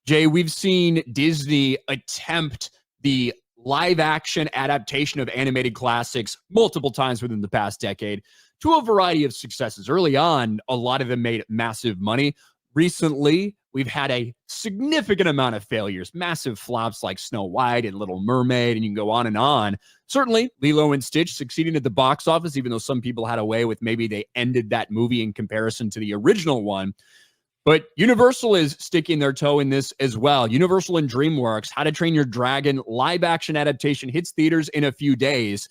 Jay, we've seen Disney attempt the live action adaptation of animated classics multiple times within the past decade to a variety of successes. Early on, a lot of them made massive money. Recently, we've had a significant amount of failures, massive flops like Snow White and Little Mermaid, and you can go on and on. Certainly, Lilo and Stitch succeeding at the box office, even though some people had a way with maybe they ended that movie in comparison to the original one. But Universal is sticking their toe in this as well. Universal and DreamWorks, How to Train Your Dragon live action adaptation hits theaters in a few days.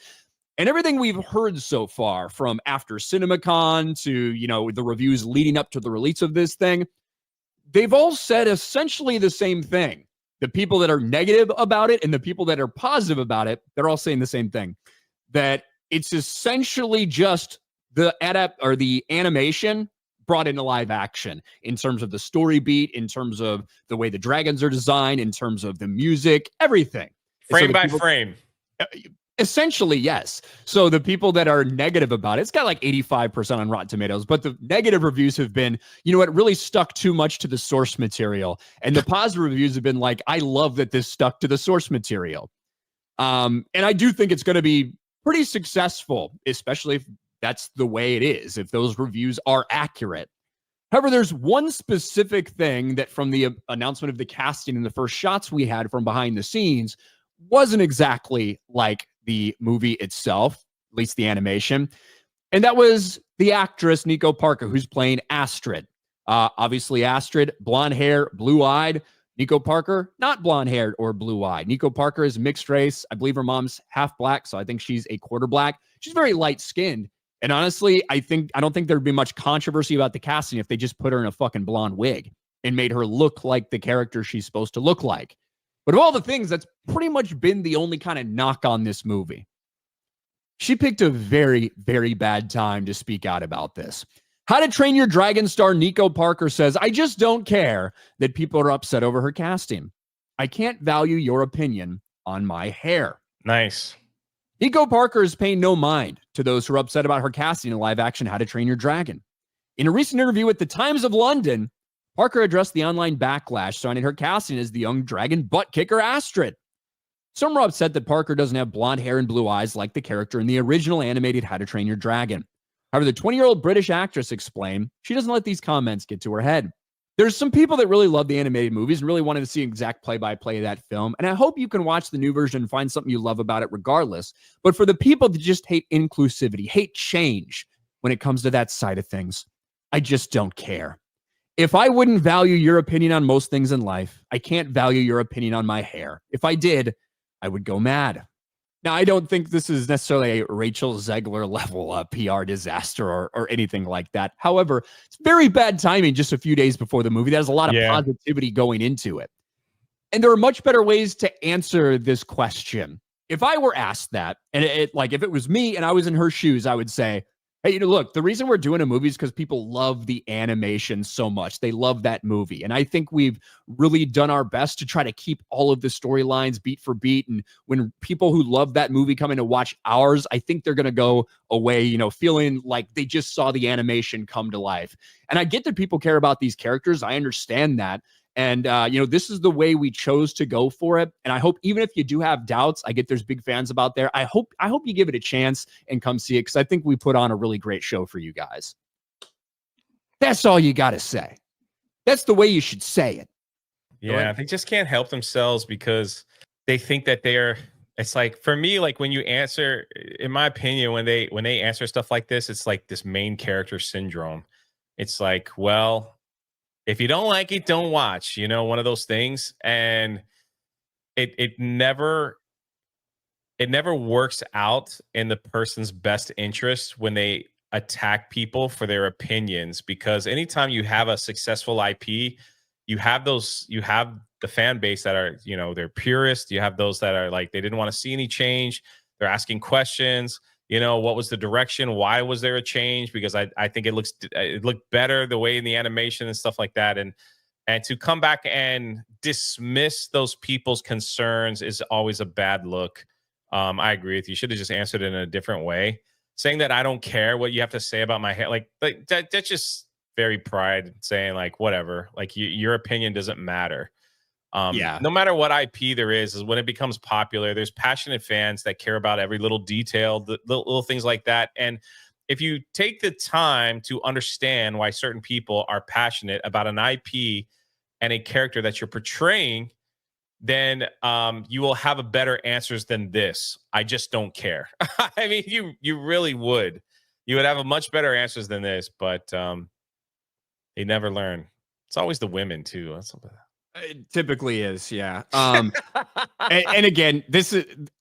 And everything we've heard so far, from after CinemaCon to, the reviews leading up to the release of this thing, they've all said essentially the same thing. The people that are negative about it and the people that are positive about it, they're all saying the same thing. That it's essentially just the animation brought into live action in terms of the story beat, in terms of the way the dragons are designed, in terms of the music, everything. Frame by frame. Essentially, yes. So the people that are negative about it, it's got like 85% on Rotten Tomatoes, but the negative reviews have been, it really stuck too much to the source material. And the positive reviews have been like, I love that this stuck to the source material. And I do think it's going to be pretty successful, especially if that's the way it is, if those reviews are accurate. However, there's one specific thing that from the announcement of the casting and the first shots we had from behind the scenes wasn't exactly like the movie itself, at least the animation. And that was the actress, Nico Parker, who's playing Astrid. Obviously, Astrid, blonde hair, blue-eyed. Nico Parker, not blonde-haired or blue-eyed. Nico Parker is mixed race. I believe her mom's half black, so I think she's a quarter black. She's very light-skinned. And honestly, I don't think there'd be much controversy about the casting if they just put her in a fucking blonde wig and made her look like the character she's supposed to look like. But of all the things, that's pretty much been the only kind of knock on this movie. She picked a very, very bad time to speak out about this. How to Train Your Dragon star Nico Parker says, I just don't care that people are upset over her casting. I can't value your opinion on my hair. Nice. Nico Parker is paying no mind to those who are upset about her casting in live action How to Train Your Dragon. In a recent interview with the Times of London, Parker addressed the online backlash surrounding her casting as the young dragon butt kicker Astrid. Some were upset that Parker doesn't have blonde hair and blue eyes like the character in the original animated How to Train Your Dragon. However, the 20-year-old British actress explained she doesn't let these comments get to her head. There's some people that really love the animated movies and really wanted to see exact play-by-play of that film, and I hope you can watch the new version and find something you love about it regardless. But for the people that just hate inclusivity, hate change when it comes to that side of things, I just don't care. If I wouldn't value your opinion on most things in life, I can't value your opinion on my hair. If I did, I would go mad. Now, I don't think this is necessarily a Rachel Zegler level PR disaster or anything like that. However, it's very bad timing just a few days before the movie. There's a lot of positivity going into it. And there are much better ways to answer this question. If I were asked that, and if it was me and I was in her shoes, I would say, hey, look, the reason we're doing a movie is because people love the animation so much. They love that movie. And I think we've really done our best to try to keep all of the storylines beat for beat. And when people who love that movie come in to watch ours, I think they're going to go away, feeling like they just saw the animation come to life. And I get that people care about these characters. I understand that. And, this is the way we chose to go for it. And I hope even if you do have doubts, I get there's big fans about there. I hope you give it a chance and come see it because I think we put on a really great show for you guys. That's all you got to say. That's the way you should say it. Yeah, they just can't help themselves because they think that it's like, for me, like when you answer, in my opinion, when they answer stuff like this, it's like this main character syndrome. It's like, well, if you don't like it, don't watch, one of those things. And it never works out in the person's best interest when they attack people for their opinions, because anytime you have a successful IP, you have the fan base that are, they're purists. You have those that are like, they didn't want to see any change. They're asking questions. What was the direction? Why was there a change? Because I think it looked better the way in the animation and stuff like that. And to come back and dismiss those people's concerns is always a bad look. I agree with you. You should have just answered it in a different way. Saying that I don't care what you have to say about my hair, like that's just very pride, saying like whatever, like your opinion doesn't matter. Yeah. No matter what IP there is when it becomes popular, there's passionate fans that care about every little detail, the little things like that. And if you take the time to understand why certain people are passionate about an IP and a character that you're portraying, then you will have a better answers than this. I just don't care. I mean, you really would. You would have a much better answers than this, but they never learn. It's always the women too. It typically is, yeah. And again,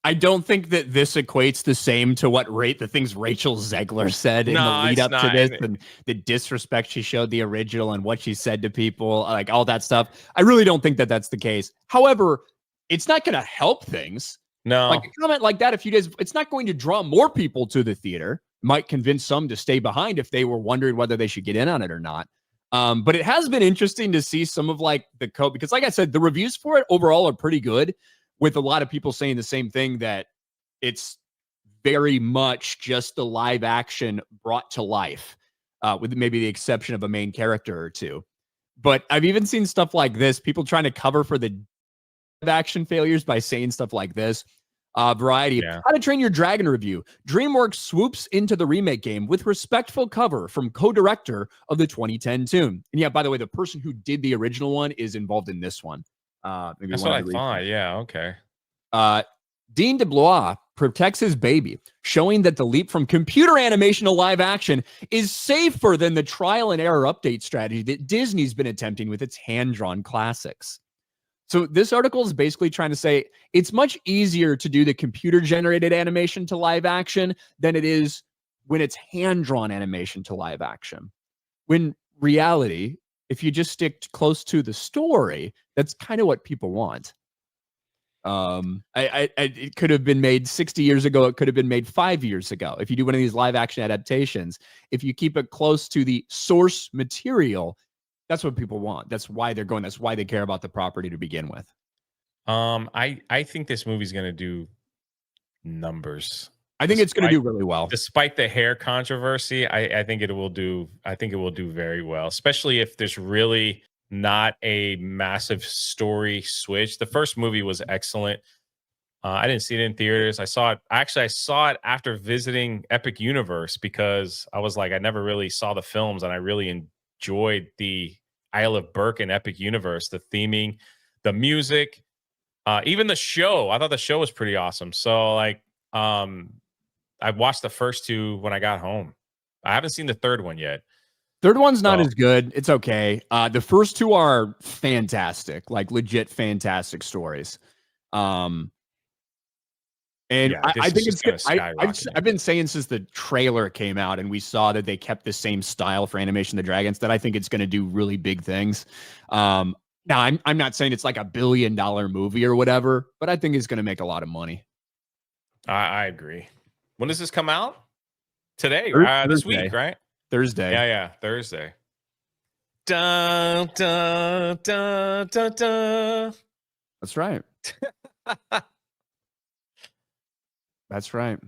I don't think that this equates the same to the things Rachel Zegler said in the No, lead it's up to not. this, and the disrespect she showed the original and what she said to people, like all that stuff. I really don't think that that's the case. However, it's not going to help things. No. Like a comment like that, it's not going to draw more people to the theater. Might convince some to stay behind if they were wondering whether they should get in on it or not. But it has been interesting to see some of like the code, because like I said, the reviews for it overall are pretty good, with a lot of people saying the same thing, that it's very much just the live action brought to life, with maybe the exception of a main character or two. But I've even seen stuff like this, people trying to cover for the live action failures by saying stuff like this. Variety. Yeah. How to Train Your Dragon review. DreamWorks swoops into the remake game with respectful cover from co-director of the 2010 tune. And yeah, by the way, the person who did the original one is involved in this one. Maybe That's what I thought. Yeah. Okay. Dean DeBlois protects his baby, showing that the leap from computer animation to live action is safer than the trial and error update strategy that Disney's been attempting with its hand-drawn classics. So this article is basically trying to say it's much easier to do the computer-generated animation to live action than it is when it's hand-drawn animation to live action. When reality, if you just stick close to the story, that's kind of what people want. It could have been made 60 years ago. It could have been made 5 years ago. If you do one of these live action adaptations, if you keep it close to the source material, that's what people want. That's why they're going. That's why they care about the property to begin with. I think this movie's gonna do numbers. I think it's going to do really well. Despite the hair controversy, I think it will do. I think it will do very well, especially if there's really not a massive story switch. The first movie was excellent. I didn't see it in theaters. I saw it after visiting Epic Universe, because I was like, I never really saw the films, and I really enjoyed the Isle of Berk and Epic Universe, the theming, the music, even the show. I thought the show was pretty awesome. So like, I watched the first two when I got home. I haven't seen the third one yet. Third one's not as good. It's okay. The first two are fantastic, like legit fantastic stories. And Yeah, I think it's good. skyrocket. I've been saying since the trailer came out and we saw that they kept the same style for Animation of the Dragons, that I think it's going to do really big things. Now I'm not saying it's like $1 billion movie or whatever, but I think it's going to make a lot of money. I agree. When does this come out? Today, Thursday. this week, right? Thursday. Yeah, Thursday. Dun, dun, dun, dun, dun. That's right. That's right.